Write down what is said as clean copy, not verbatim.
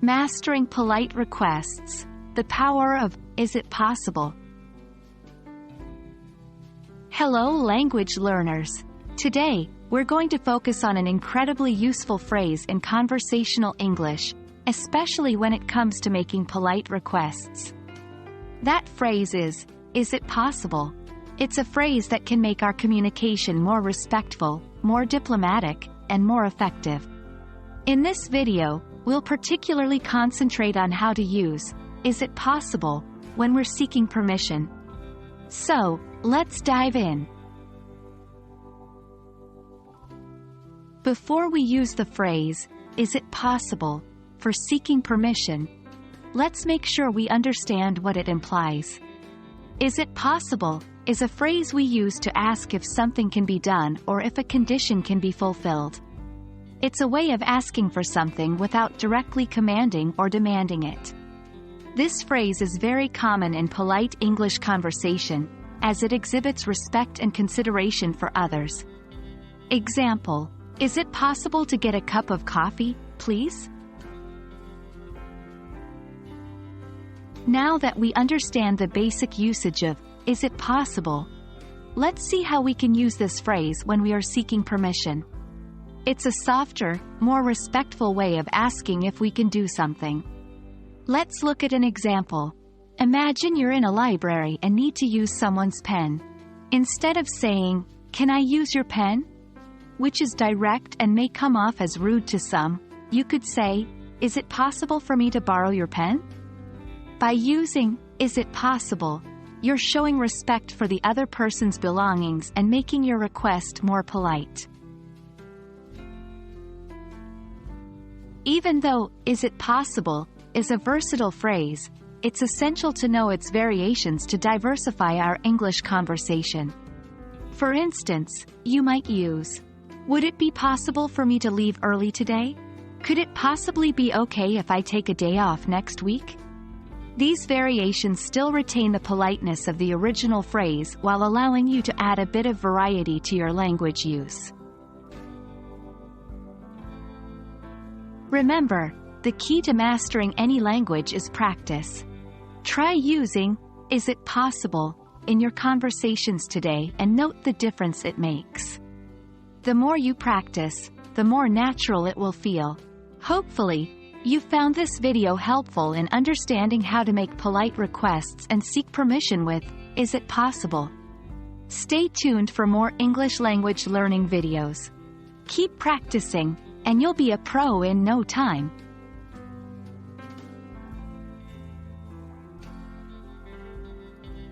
Mastering polite requests. The power of, is it possible? Hello language learners. Today, we're going to focus on an incredibly useful phrase in conversational English, especially when it comes to making polite requests. That phrase is it possible? It's a phrase that can make our communication more respectful, more diplomatic, and more effective. In this video, we'll particularly concentrate on how to use, is it possible, when we're seeking permission. So, let's dive in. Before we use the phrase, is it possible, for seeking permission, let's make sure we understand what it implies. Is it possible is a phrase we use to ask if something can be done or if a condition can be fulfilled. It's a way of asking for something without directly commanding or demanding it. This phrase is very common in polite English conversation, as it exhibits respect and consideration for others. Example: is it possible to get a cup of coffee, please? Now that we understand the basic usage of, is it possible? Let's see how we can use this phrase when we are seeking permission. It's a softer, more respectful way of asking if we can do something. Let's look at an example. Imagine you're in a library and need to use someone's pen. Instead of saying, "Can I use your pen?" which is direct and may come off as rude to some, you could say, "Is it possible for me to borrow your pen?" By using, "Is it possible?" you're showing respect for the other person's belongings and making your request more polite. Even though, is it possible, is a versatile phrase, it's essential to know its variations to diversify our English conversation. For instance, you might use, would it be possible for me to leave early today? Could it possibly be okay if I take a day off next week? These variations still retain the politeness of the original phrase while allowing you to add a bit of variety to your language use. Remember, the key to mastering any language is practice. Try using, is it possible, in your conversations today and note the difference it makes. The more you practice, the more natural it will feel. Hopefully, you found this video helpful in understanding how to make polite requests and seek permission with, is it possible? Stay tuned for more English language learning videos. Keep practicing, and you'll be a pro in no time.